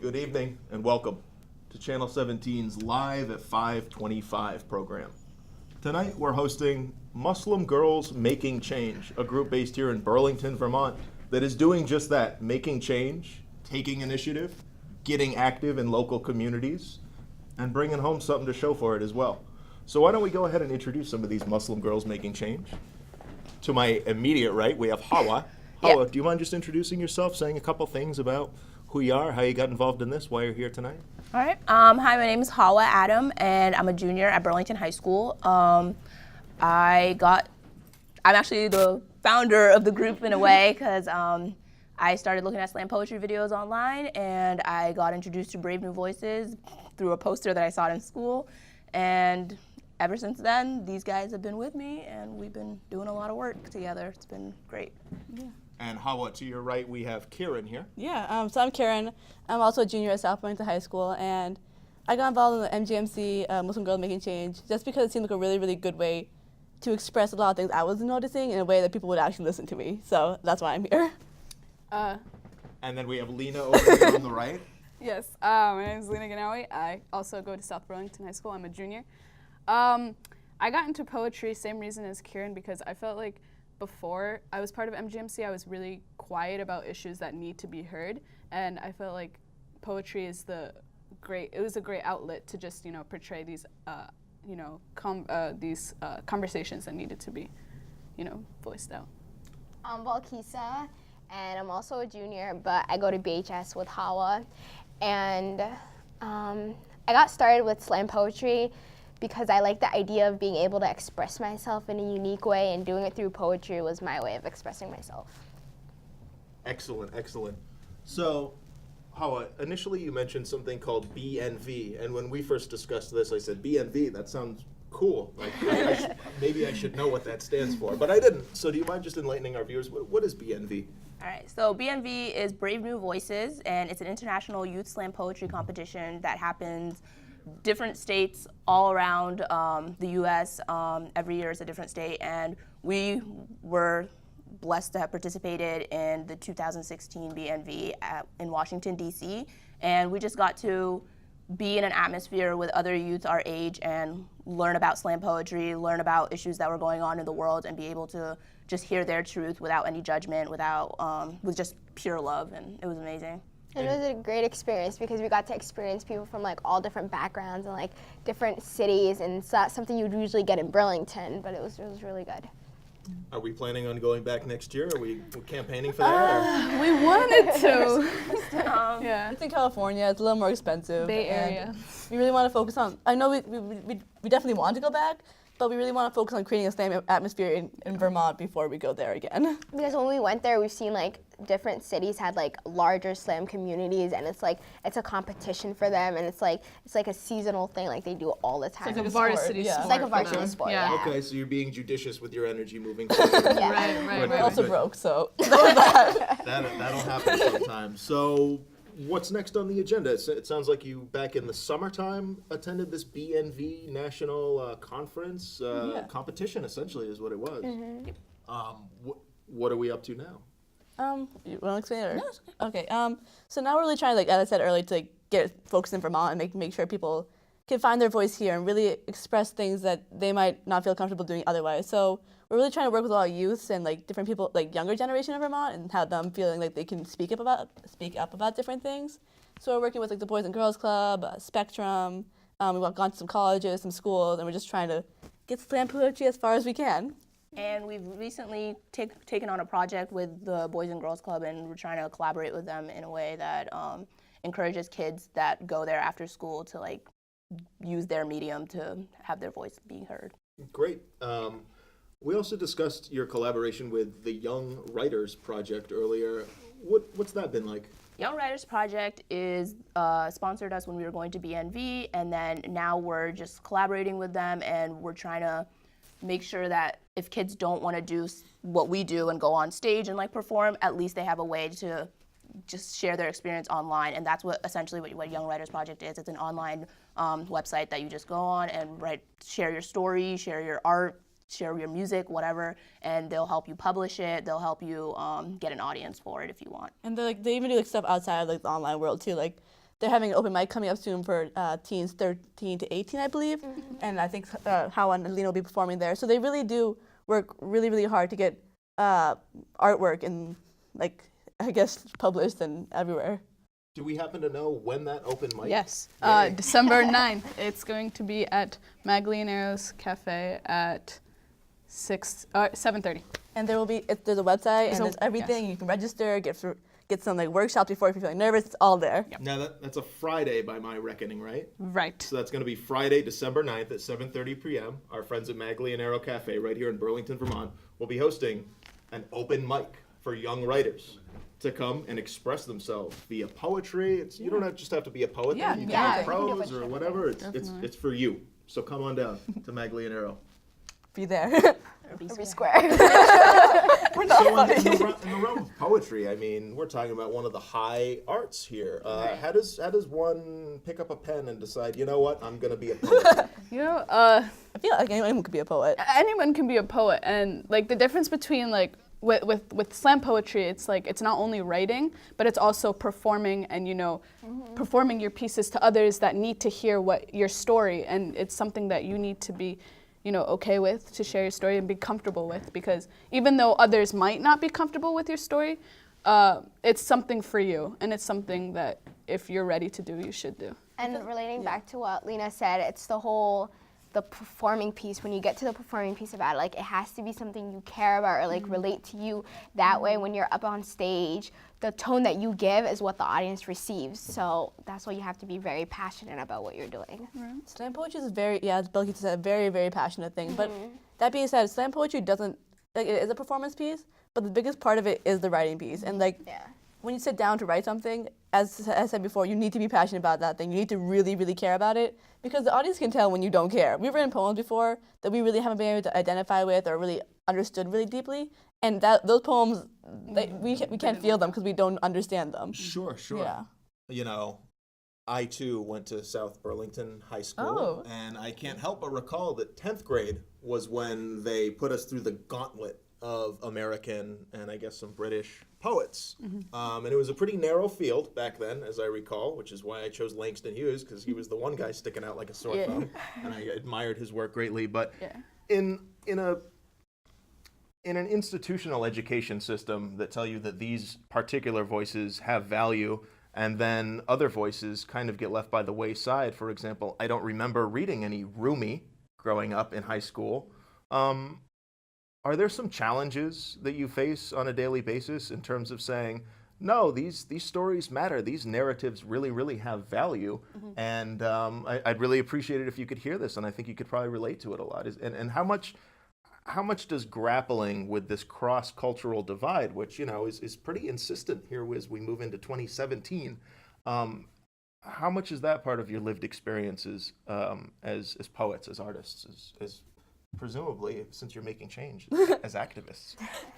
Good evening and welcome to Channel 17's Live at 525 program. Tonight we're hosting Muslim Girls Making Change, a group based here in Burlington, Vermont that is doing just that, making change, taking initiative, getting active in local communities, and bringing home something to show for it as well. So why don't we go ahead and introduce some of these Muslim girls making change? To my immediate right, we have Hawa. Hawa, do you mind just introducing yourself, saying a couple things about who you are, how you got involved in this, why you're here tonight? All right. Hi, my name is Hawa Adam, and I'm a junior at Burlington High School. I'm actually the founder of the group in a way, because I started looking at slam poetry videos online, and I got introduced to Brave New Voices through a poster that I saw in school. And ever since then, these guys have been with me, and we've been doing a lot of work together. It's been great. Yeah. And Hawa, to your right, we have Kiran here. Yeah, so I'm Kiran. I'm also a junior at South Burlington High School, and I got involved in the MGMC, Muslim Girls Making Change, just because it seemed like a really, really good way to express a lot of things I was noticing in a way that people would actually listen to me. So that's why I'm here. And then we have Lena over here on the right. Yes, my name is Lena Ginawi. I also go to South Burlington High School. I'm a junior. I got into poetry, same reason as Kiran, because I felt like before I was part of MGMC, I was really quiet about issues that need to be heard, and I felt like poetry is it was a great outlet to just, portray these, conversations that needed to be, voiced out. I'm Balkisa, and I'm also a junior, but I go to BHS with Hawa, and I got started with slam poetry because I like the idea of being able to express myself in a unique way, and doing it through poetry was my way of expressing myself. Excellent, excellent. So, Hawa, initially you mentioned something called BNV, and when we first discussed this, I said, BNV, that sounds cool. Like, maybe I should know what that stands for, but I didn't. So do you mind just enlightening our viewers? What is BNV? All right, so BNV is Brave New Voices, and it's an international youth slam poetry competition that happens different states all around the U.S. Every year is a different state, and we were blessed to have participated in the 2016 BNV in Washington, D.C., and we just got to be in an atmosphere with other youth our age and learn about slam poetry, learn about issues that were going on in the world, and be able to just hear their truth without any judgment, with just pure love, and it was amazing. And it was a great experience because we got to experience people from like all different backgrounds and like different cities, and it's not something you'd usually get in Burlington, but it was really good. Are we planning on going back next year? Are we campaigning for that? We wanted to. Yeah. It's in California. It's a little more expensive. Bay Area. We really want to focus on, I know we definitely want to go back, but we really want to focus on creating a slam atmosphere in Vermont before we go there again. Because when we went there, we've seen like different cities had like larger slam communities, and it's a competition for them, and it's like a seasonal thing, like they do it all the time. It's like a varsity sport. It's like a varsity sport, yeah. Okay, so you're being judicious with your energy moving forward. Yeah. Right. We're also broke, so That'll happen sometime. So what's next on the agenda? It sounds like you, back in the summertime, attended this BNV national conference competition, essentially, is what it was. Mm-hmm. What are we up to now? You want to explain it? No. Okay. So now we're really trying, like as I said earlier, to get folks in Vermont and make sure people can find their voice here and really express things that they might not feel comfortable doing otherwise. So we're really trying to work with a lot of youths and like different people, like younger generation of Vermont, and have them feeling like they can speak up about different things. So we're working with like the Boys and Girls Club, Spectrum. We've gone to some colleges, some schools, and we're just trying to get slam poetry as far as we can. And we've recently taken on a project with the Boys and Girls Club, and we're trying to collaborate with them in a way that encourages kids that go there after school to like use their medium to have their voice be heard. Great. We also discussed your collaboration with the Young Writers Project earlier. What's that been like? Young Writers Project is sponsored us when we were going to BNV, and then now we're just collaborating with them, and we're trying to make sure that if kids don't want to do what we do and go on stage and like perform, at least they have a way to just share their experience online. And that's essentially what Young Writers Project is. It's an online website that you just go on and share your story, share your art, share your music, whatever, and they'll help you publish it. They'll help you get an audience for it if you want. And they even do like stuff outside of like the online world too. Like they're having an open mic coming up soon for teens 13 to 18, I believe. And I think Hawa and Lena will be performing there. So they really do work really, really hard to get artwork and, like, I guess, published and everywhere. Do we happen to know when that open mic? Yes, Yay. December 9th. It's going to be at Maglianero's Cafe at 7:30. And there will be, there's a website and there's everything. yes. You can register, get some like workshops before if you're feeling nervous. It's all there. Yep. Now that's a Friday by my reckoning, right? Right. So that's going to be Friday, December 9th at 7:30 p.m. Our friends at Maglianero Cafe right here in Burlington, Vermont will be hosting an open mic for young writers to come and express themselves via poetry. You don't just have to be a poet. Yeah, you yeah. can do prose or whatever. It's for you. So come on down to Maglianero. Be there. Be square. We're not So funny. in the realm of poetry, I mean, we're talking about one of the high arts here. How does one pick up a pen and decide, you know what, I'm going to be a poet? You know, I feel like anyone could be a poet. anyone can be a poet, and like the difference between like with slam poetry, it's like it's not only writing, but it's also performing and performing your pieces to others that need to hear what your story, and it's something that you need to be okay with, to share your story and be comfortable with, because even though others might not be comfortable with your story, it's something for you, and it's something that if you're ready to do, you should do. And relating back to what Lena said, it's the performing piece. When you get to the performing piece about it, like it has to be something you care about or like relate to you. That way, when you're up on stage, the tone that you give is what the audience receives. So that's why you have to be very passionate about what you're doing. Slam poetry is as Balkisa said, a very, very passionate thing. But that being said, slam poetry doesn't, like, it is a performance piece, but the biggest part of it is the writing piece. And like, when you sit down to write something, as I said before, you need to be passionate about that thing. You need to really, really care about it, because the audience can tell when you don't care. We've written poems before that we really haven't been able to identify with or really understood really deeply, and those poems, we can't feel them because we don't understand them. Sure. Yeah. I too went to South Burlington High School, and I can't help but recall that 10th grade was when they put us through the gauntlet of American and I guess some British poets. And it was a pretty narrow field back then, as I recall, which is why I chose Langston Hughes, because he was the one guy sticking out like a sore thumb, and I admired his work greatly. But in an institutional education system that tell you that these particular voices have value, and then other voices kind of get left by the wayside. For example, I don't remember reading any Rumi growing up in high school. Are there some challenges that you face on a daily basis in terms of saying, no, these stories matter, these narratives really, really have value, and I'd really appreciate it if you could hear this, and I think you could probably relate to it a lot. And how much does grappling with this cross-cultural divide, which is pretty insistent here as we move into 2017, how much is that part of your lived experiences as poets, as artists, as presumably, since you're making change, as activists?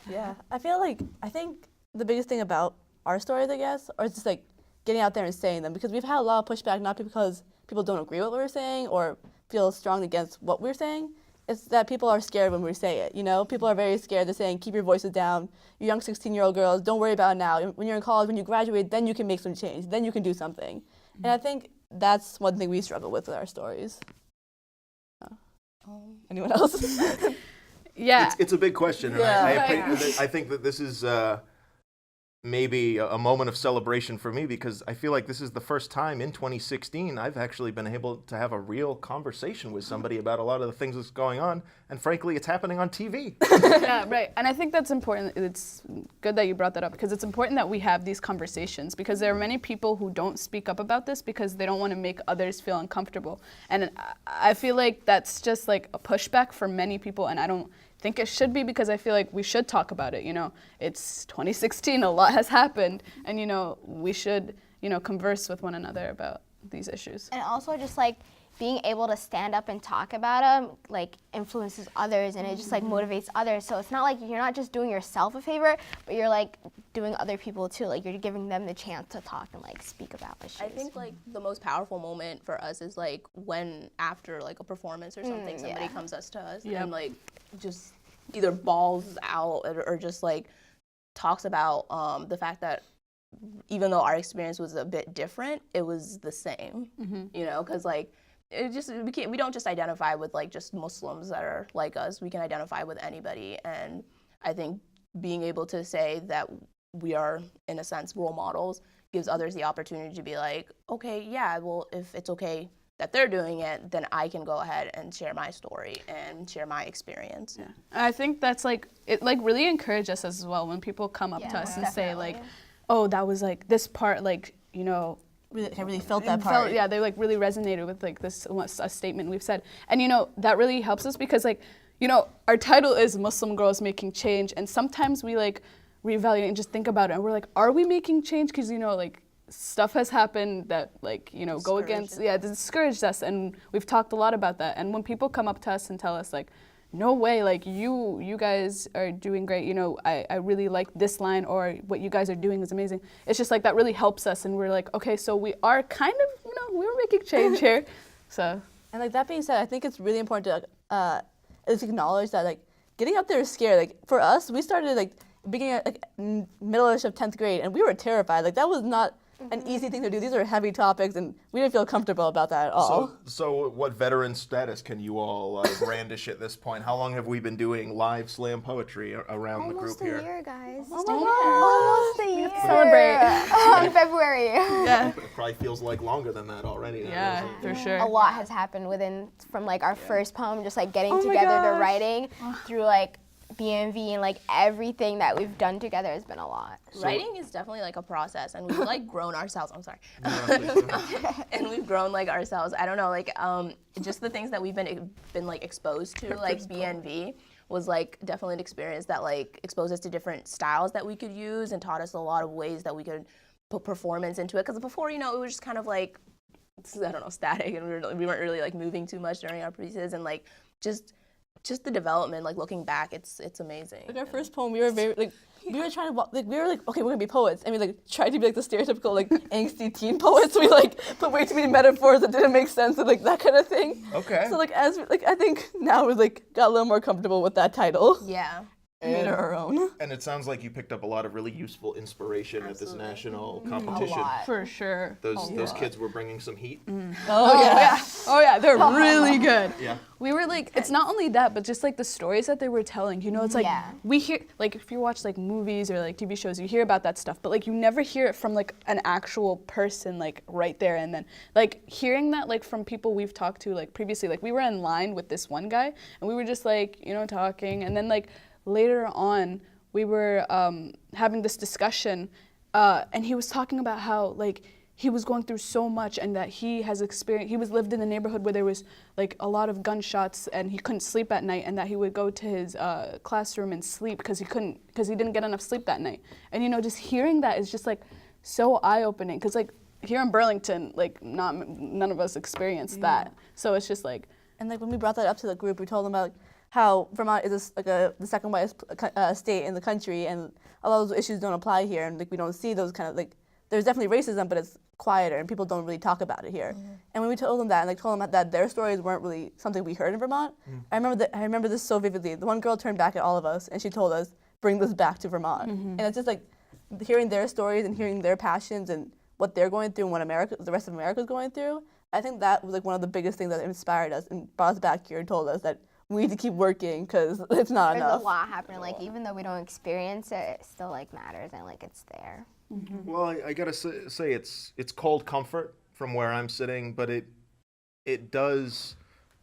Yeah, I think the biggest thing about our stories, I guess, or just like getting out there and saying them, because we've had a lot of pushback, not because people don't agree with what we're saying or feel strongly against what we're saying. It's that people are scared when we say it, People are very scared. They're saying, keep your voices down. You young 16-year-old girls, don't worry about it now. When you're in college, when you graduate, then you can make some change. Then you can do something. And I think that's one thing we struggle with our stories. Anyone else? Yeah. It's a big question, and I think that this is maybe a moment of celebration for me, because I feel like this is the first time in 2016 I've actually been able to have a real conversation with somebody about a lot of the things that's going on, and frankly, it's happening on TV. Yeah, right. And I think that's important. It's good that you brought that up, because it's important that we have these conversations, because there are many people who don't speak up about this because they don't want to make others feel uncomfortable. And I feel like that's just like a pushback for many people, and I don't think it should be, because I feel like we should talk about it. It's 2016, a lot has happened, and we should converse with one another about these issues. And also just like being able to stand up and talk about them like influences others, and it just like motivates others. So it's not like you're not just doing yourself a favor, but you're like doing other people too. Like you're giving them the chance to talk and like speak about issues. I think like the most powerful moment for us is like when after like a performance or something, somebody comes up to us and like just either bawls out or just like talks about the fact that even though our experience was a bit different, it was the same, you know, because like we don't just identify with like just Muslims that are like us. We can identify with anybody, and I think being able to say that we are, in a sense, role models gives others the opportunity to be like, okay, yeah, well, if it's okay that they're doing it, then I can go ahead and share my story and share my experience. Yeah. I think that's like, it like really encouraged us as well when people come up to us and say like, oh, that was like this part, like, you know, I really felt that part. Yeah, they like really resonated with like this a statement we've said. And you know, that really helps us because like, you know, our title is Muslim Girls Making Change, and sometimes we like reevaluate and just think about it and we're like, are we making change? Because, you know, like stuff has happened that like, you know, go against, discouraged us, and we've talked a lot about that. And when people come up to us and tell us like, no way, like you guys are doing great, you know, I really like this line, or what you guys are doing is amazing. It's just like that really helps us, and we're like, okay, so we are kind of, you know, we're making change here. So. And like that being said, I think it's really important to is acknowledge that like getting up there is scary. Like for us, we started like beginning at like middle-ish of 10th grade, and we were terrified. Like that was not an easy thing to do. These are heavy topics, and we didn't feel comfortable about that at all. So what veteran status can you all brandish at this point? How long have we been doing live slam poetry around the group here? Almost a year, guys. Oh Almost a year. Celebrate. In February. Yeah. It probably feels like longer than that already. Now, Yeah, doesn't it? for sure. A lot has happened from like our first poem, just like getting Oh my together to gosh. writing, through like BMV, and like everything that we've done together has been a lot. Writing is definitely like a process, and we've like grown ourselves. I'm sorry, and we've grown like ourselves. I don't know, like just the things that we've been like exposed to, like BNV was like definitely an experience that like exposed us to different styles that we could use and taught us a lot of ways that we could put performance into it. Because before, you know, it was just kind of like, I don't know, static, and we weren't really like moving too much during our pieces, and like just the development, like looking back, it's amazing. Like our first poem, we were very like we were trying to like we were like, okay, we're gonna be poets, and we like tried to be like the stereotypical like angsty teen poets. We like put way too many metaphors that didn't make sense and like that kind of thing. Okay. So like I think now we like got a little more comfortable with that title. Yeah. And made it our own. And it sounds like you picked up a lot of really useful inspiration at this national competition. A lot. For sure. Those kids were bringing some heat. Oh yeah, they're really good. Yeah. We were like, it's not only that, but just like the stories that they were telling, you know, it's like, we hear, like if you watch like movies or like TV shows, you hear about that stuff, but like you never hear it from like an actual person like right there and then. Like hearing that like from people we've talked to like previously, like we were in line with this one guy and we were just like, you know, talking, and then like later on we were having this discussion and he was talking about how like he was going through so much and that he was lived in a neighborhood where there was like a lot of gunshots and he couldn't sleep at night, and that he would go to his classroom and sleep because he didn't get enough sleep that night. And you know, just hearing that is just like so eye-opening, because like here in Burlington, like none of us experienced that. So it's just like, and like when we brought that up to the group, we told them about like, how Vermont is the second whitest state in the country, and a lot of those issues don't apply here, and like we don't see those kind of like, there's definitely racism, but it's quieter and people don't really talk about it here. And when we told them that, and like told them that their stories weren't really something we heard in Vermont, I remember this so vividly. The one girl turned back at all of us and she told us, bring this back to Vermont. And it's just like hearing their stories and hearing their passions and what they're going through and what the rest of America is going through. I think that was like one of the biggest things that inspired us and brought us back here and told us that we need to keep working because it's not enough. There's a lot happening. Like even though we don't experience it, it still like matters and like it's there. Well, I gotta say it's cold comfort from where I'm sitting, but it does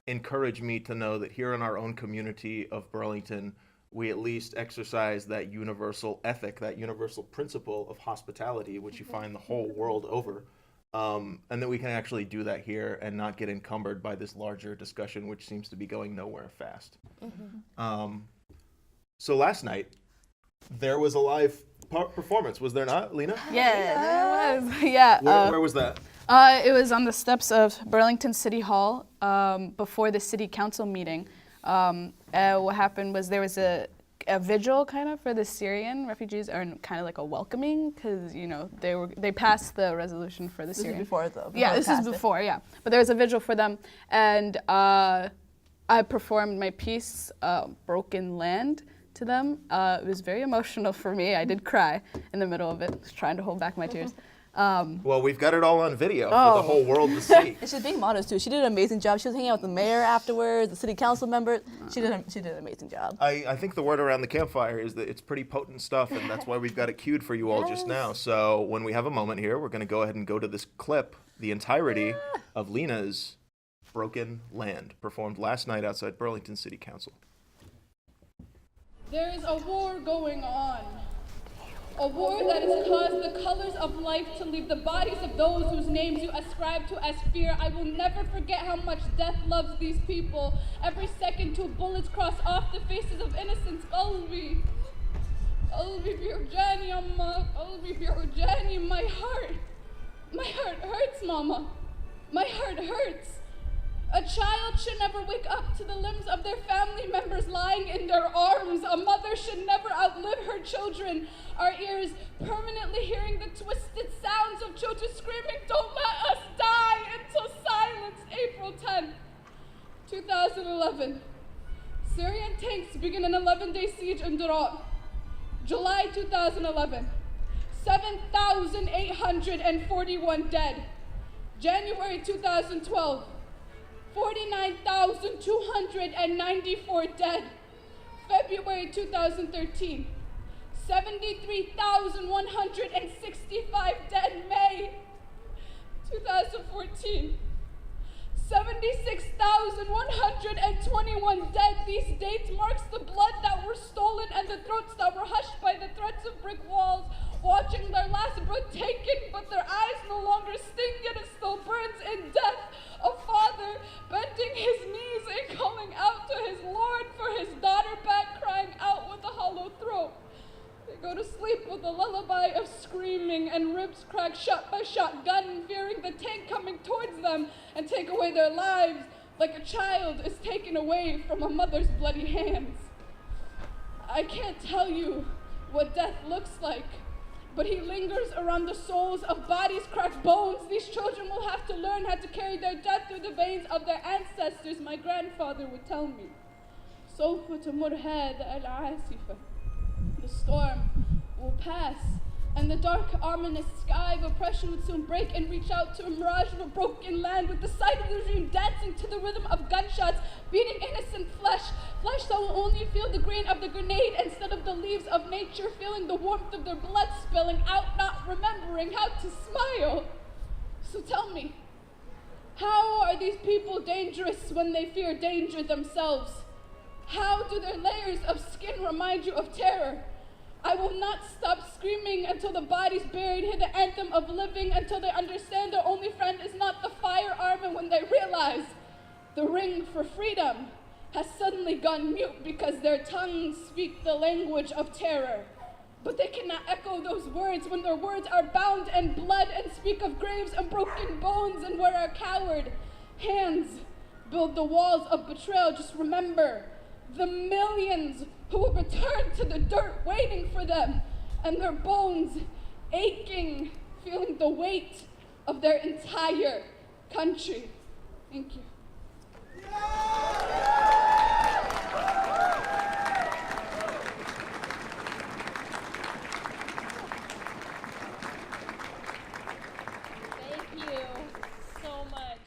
encourage me to know that here in our own community of Burlington, we at least exercise that universal ethic, that universal principle of hospitality, which you find the whole world over. And that we can actually do that here and not get encumbered by this larger discussion, which seems to be going nowhere fast. So last night, there was a live performance, was there not, Lena? yeah, it was. Yeah. Where was that? It was on the steps of Burlington City Hall before the city council meeting. What happened was there was a vigil kind of for the Syrian refugees, or kind of like a welcoming, because you know they passed the resolution for the Syrian. This is before though. Yeah, this is before. Yeah, but there was a vigil for them, and I performed my piece, "Broken Land," to them. It was very emotional for me. I did cry in the middle of it, trying to hold back my tears. Well, we've got it all on video for the whole world to see. And she's being modest too. She did an amazing job. She was hanging out with the mayor afterwards, the city council members. She did an amazing job. I think the word around the campfire is that it's pretty potent stuff, and that's why we've got it queued for you all just now. So when we have a moment here, we're going to go ahead and go to this clip, the entirety of Lena's Broken Land, performed last night outside Burlington City Council. There is a war going on. A war that has caused the colors of life to leave the bodies of those whose names you ascribe to as fear. I will never forget how much death loves these people. Every second, 2 bullets cross off the faces of innocents. Qalbi. Qalbi biurjani, Amma. Qalbi biurjani. My heart hurts, Mama. My heart hurts. A child should never wake up to the limbs of their family members lying in their arms. A mother should never outlive her children. Our ears permanently hearing the twisted sounds of children screaming, "Don't let us die," until silenced. April 10th, 2011. Syrian tanks begin an 11-day siege in Daraa. July 2011. 7,841 dead. January 2012. 49,294 dead. February 2013, 73,165 dead. May 2014, 76,121 dead. These dates marks the blood that were stolen and the throats that were hushed by the threats of brick walls, watching their last breath taken, but their eyes no longer sting, yet it still burns in death. A father bending his knees and calling out to his Lord for his daughter back, crying out with a hollow throat. They go to sleep with a lullaby of screaming and ribs cracked shot by shotgun, fearing the tank coming towards them and take away their lives, like a child is taken away from a mother's bloody hands. I can't tell you what death looks like, but he lingers around the souls of bodies, cracked bones. These children will have to learn how to carry their death through the veins of their ancestors. My grandfather would tell me, "سوف تمر هذا العاصفة." The storm will pass, and the dark, ominous sky of oppression would soon break and reach out to a mirage of a broken land, with the sight of the dream dancing to the rhythm of gunshots, beating innocent flesh that will only feel the grain of the grenade instead of the leaves of nature, feeling the warmth of their blood spilling out, not remembering how to smile. So tell me, how are these people dangerous when they fear danger themselves? How do their layers of skin remind you of terror? I will not stop screaming until the body's buried, hear the anthem of living, until they understand their only friend is not the firearm, and when they realize the ring for freedom has suddenly gone mute because their tongues speak the language of terror. But they cannot echo those words when their words are bound in blood and speak of graves and broken bones, and where our coward hands build the walls of betrayal. Just remember the millions who will return to the dirt waiting for them, and their bones aching, feeling the weight of their entire country. Thank you. Thank you so much.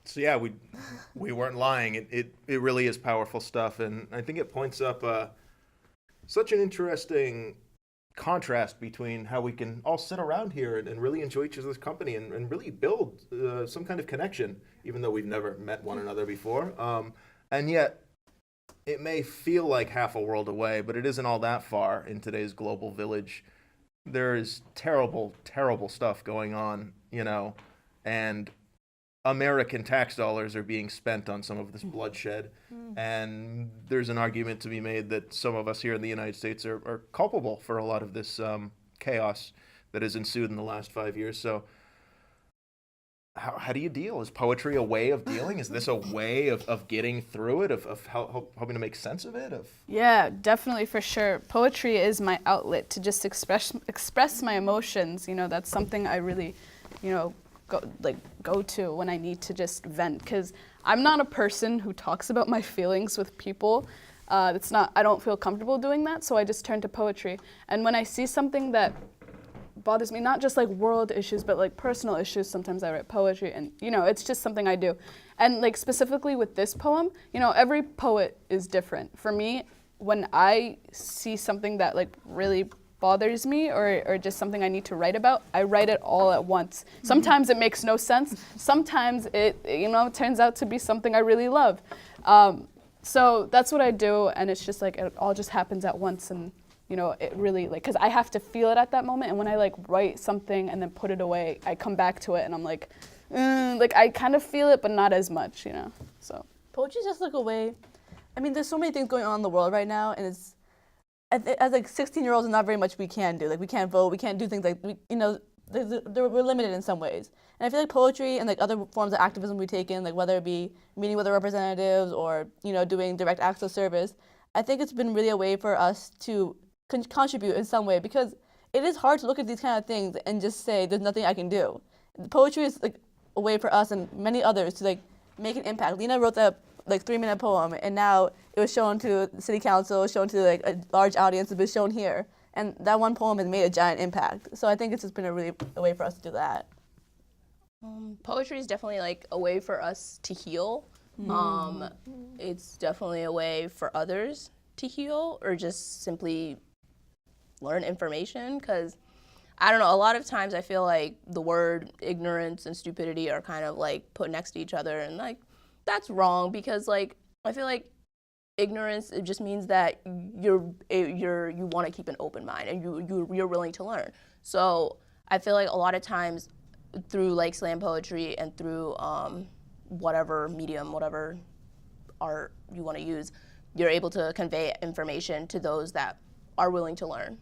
So yeah, we weren't lying. It really is powerful stuff, and I think it points up such an interesting contrast between how we can all sit around here and really enjoy each other's company and really build some kind of connection, even though we've never met one another before. And yet, it may feel like half a world away, but it isn't all that far in today's global village. There is terrible, terrible stuff going on, and American tax dollars are being spent on some of this bloodshed, and there's an argument to be made that some of us here in the United States are culpable for a lot of this chaos that has ensued in the last 5 years. So how do you deal? Is poetry a way of dealing? Is this a way of getting through it, of helping to make sense of it? Yeah, definitely, for sure. Poetry is my outlet to just express my emotions. That's something I really, go to when I need to just vent, because I'm not a person who talks about my feelings with people. I don't feel comfortable doing that, so I just turn to poetry. And when I see something that bothers me, not just like world issues, but like personal issues, sometimes I write poetry, and it's just something I do. And like specifically with this poem, every poet is different. For me, when I see something that like really bothers me or just something I need to write about, I write it all at once. Sometimes it makes no sense. Sometimes it turns out to be something I really love. So that's what I do, and it's just like it all just happens at once, and it really like, because I have to feel it at that moment, and when I like write something and then put it away, I come back to it and I'm like I kind of feel it, but not as much, so. Poetry is just like a way, I mean, there's so many things going on in the world right now, and it's, as like 16-year-olds, there's not very much we can do. Like we can't vote, we can't do things like, we're limited in some ways. And I feel like poetry and like other forms of activism we take in, like whether it be meeting with our representatives or, doing direct access service, I think it's been really a way for us to contribute in some way, because it is hard to look at these kind of things and just say, there's nothing I can do. Poetry is like a way for us and many others to like make an impact. Lena wrote that like 3-minute poem, and now it was shown to the city council, shown to like a large audience, it was shown here. And that one poem has made a giant impact. So I think it's just been a way for us to do that. Poetry is definitely like a way for us to heal. It's definitely a way for others to heal, or just simply learn information, because I don't know, a lot of times I feel like the word ignorance and stupidity are kind of like put next to each other, and like that's wrong, because like I feel like ignorance, it just means that you want to keep an open mind and you're willing to learn. So I feel like a lot of times through like slam poetry and through whatever medium, whatever art you want to use, you're able to convey information to those that are willing to learn,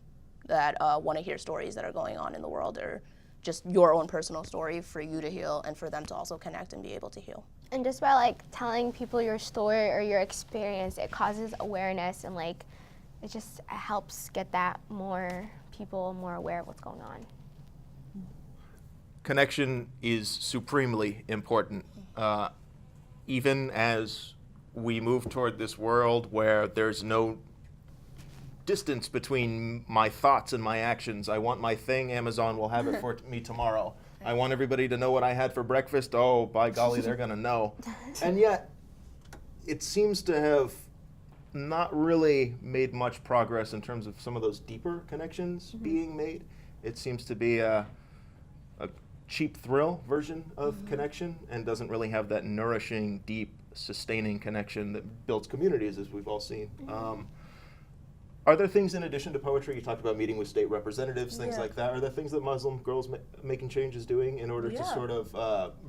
that want to hear stories that are going on in the world, or just your own personal story for you to heal and for them to also connect and be able to heal. And just by like telling people your story or your experience, it causes awareness, and like it just helps get that more people more aware of what's going on. Connection is supremely important. Even as we move toward this world where there's no distance between my thoughts and my actions. I want my thing, Amazon will have it for me tomorrow. I want everybody to know what I had for breakfast. Oh, by golly, they're gonna know. And yet, it seems to have not really made much progress in terms of some of those deeper connections being made. It seems to be a cheap thrill version of connection, and doesn't really have that nourishing, deep, sustaining connection that builds communities, as we've all seen. Are there things in addition to poetry? You talked about meeting with state representatives, things like that. Are there things that Muslim Girls Making Change is doing in order to sort of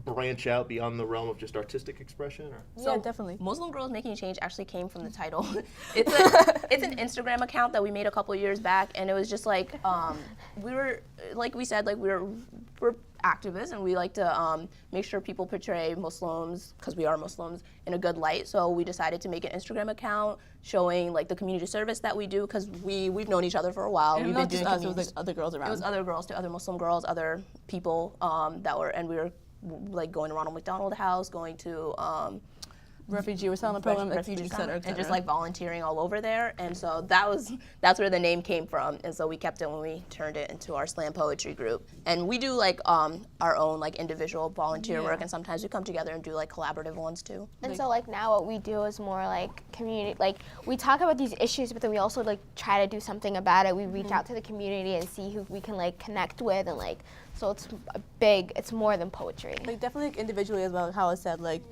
branch out beyond the realm of just artistic expression? Or? Yeah, definitely. Muslim Girls Making Change actually came from the title. It's an Instagram account that we made a couple years back, and it was just like, we were, like we said, like we're activists, and we like to make sure people portray Muslims, because we are Muslims, in a good light. So we decided to make an Instagram account showing like the community service that we do, because we've known each other for a while. And we've not been just doing us, it was like other girls around. It was other girls too, other Muslim girls, other people and we were like going to Ronald McDonald House, going to refugee resettlement program, refugee center, and just like volunteering all over there. And so that's where the name came from. And so we kept it when we turned it into our slam poetry group. And we do like our own like individual volunteer work, and sometimes we come together and do like collaborative ones too. And so like now what we do is more like community, like we talk about these issues, but then we also like try to do something about it. We reach out to the community and see who we can like connect with, and like, so it's more than poetry. Like definitely like individually as well, like Hawa said, like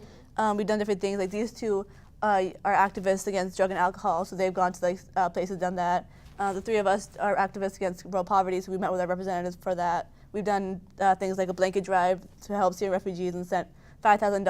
we've done different things. Like these two are activists against drug and alcohol, so they've gone to like places, done that. The three of us are activists against world poverty, so we met with our representatives for that. We've done things like a blanket drive to help Syrian refugees and sent 5,000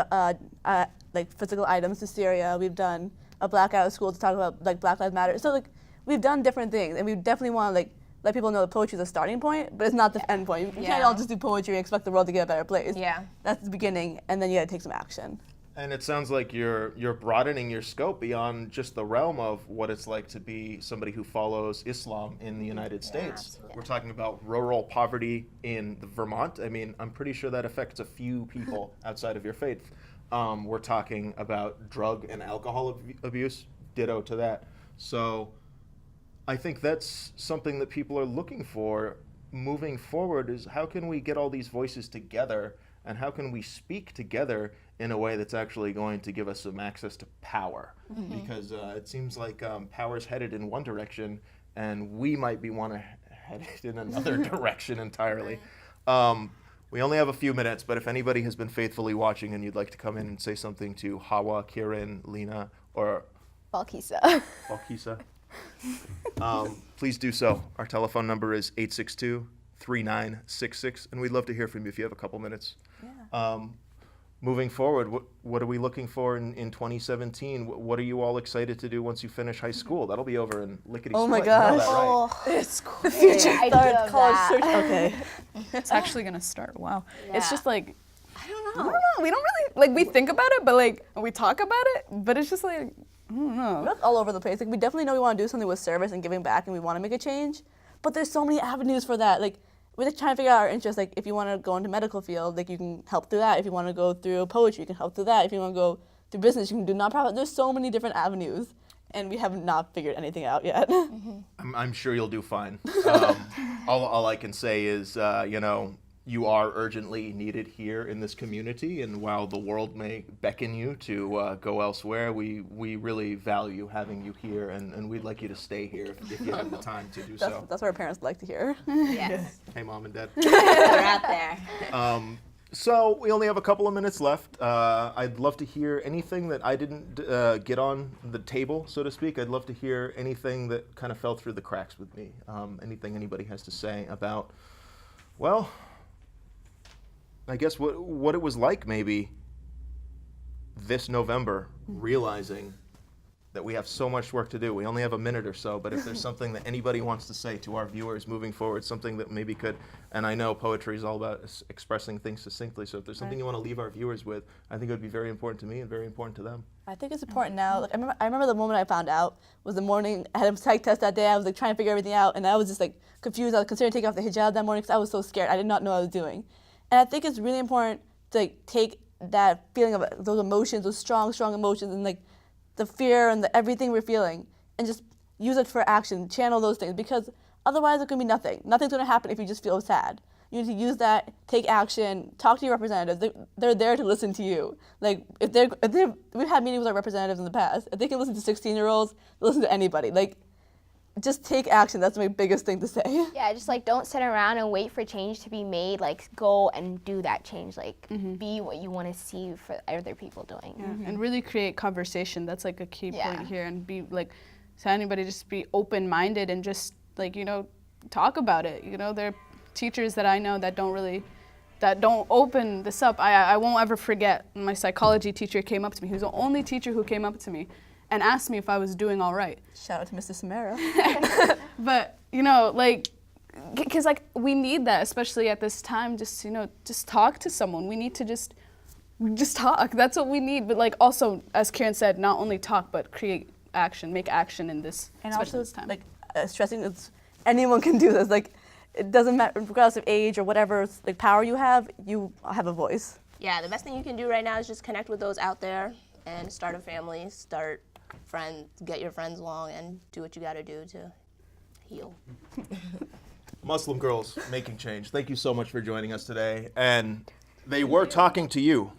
like physical items to Syria. We've done a blackout at school to talk about like Black Lives Matter. So like we've done different things, and we definitely want to like let people know that poetry is a starting point, but it's not the end point. You can't all just do poetry and expect the world to get a better place. Yeah. That's the beginning, and then you got to take some action. And it sounds like you're broadening your scope beyond just the realm of what it's like to be somebody who follows Islam in the United States. We're talking about rural poverty in Vermont. I mean, I'm pretty sure that affects a few people outside of your faith. we're talking about drug and alcohol abuse, ditto to that. So I think that's something that people are looking for moving forward, is how can we get all these voices together, and how can we speak together in a way that's actually going to give us some access to power? Because it seems like power's headed in one direction, and we might be headed in another direction entirely. We only have a few minutes, but if anybody has been faithfully watching and you'd like to come in and say something to Hawa, Kiran, Lena, or Balkisa. please do so. Our telephone number is 862-3966, and we'd love to hear from you if you have a couple minutes. Moving forward, what are we looking for in 2017? What are you all excited to do once you finish high school? That'll be over in lickety-split. Oh my You know gosh. that, right? It's The future college search. Okay. It's actually gonna start. Wow. It's Yeah. just like I don't know. We don't really like we think about it, but like we talk about it, but it's just like I don't know. That's all over the place. Like, we definitely know we want to do something with service and giving back, and we want to make a change. But there's so many avenues for that. Like, we're just trying to figure out our interests. Like, if you want to go into medical field, like, you can help through that. If you want to go through poetry, you can help through that. If you want to go through business, you can do nonprofit. There's so many different avenues, and we have not figured anything out yet. I'm sure you'll do fine. All I can say is, you are urgently needed here in this community, and while the world may beckon you to go elsewhere, we really value having you here, and we'd like you to stay here if you have the time to do so. That's what our parents like to hear. Yes. Hey, Mom and Dad. They're out there. So we only have a couple of minutes left. I'd love to hear anything that I didn't get on the table, so to speak. I'd love to hear anything that kind of fell through the cracks with me. Anything anybody has to say about, well, I guess what it was like maybe this November, realizing that we have so much work to do. We only have a minute or so, but if there's something that anybody wants to say to our viewers moving forward, something that maybe could, and I know poetry is all about expressing things succinctly, so if there's something you want to leave our viewers with, I think it would be very important to me and very important to them. I think it's important now. Like, I remember the moment I found out was the morning I had a psych test that day. I was like trying to figure everything out, and I was just like confused. I was considering taking off the hijab that morning because I was so scared. I did not know what I was doing. And I think it's really important to like, take that feeling of those emotions, those strong, strong emotions, and like the fear and the everything we're feeling, and just use it for action, channel those things, because otherwise it can be nothing. Nothing's gonna happen if you just feel sad. You need to use that, take action, talk to your representatives. They're there to listen to you. Like, if we've had meetings with our representatives in the past. If they can listen to 16-year-olds, listen to anybody. Like, just take action. That's my biggest thing to say. Yeah, just like don't sit around and wait for change to be made. Like, go and do that change. Like, be what you want to see for other people doing. Yeah. And really create conversation. That's like a key Yeah. point here. And be like, to anybody, just be open-minded and just like, talk about it. There are teachers that I know that don't open this up. I won't ever forget my psychology teacher came up to me. He was the only teacher who came up to me and asked me if I was doing all right. Shout out to Mr. Samara. But, because like we need that, especially at this time, just talk to someone. We need to just talk. That's what we need. But like also, as Kiran said, not only talk, but create action, make action in this, And especially also, this time. like, stressing it's anyone can do this. Like, it doesn't matter, regardless of age or whatever like power you have a voice. Yeah, the best thing you can do right now is just connect with those out there and start a family, get your friends along, and do what you got to do to heal. Muslim girls making change. Thank you so much for joining us today. And they were talking to you.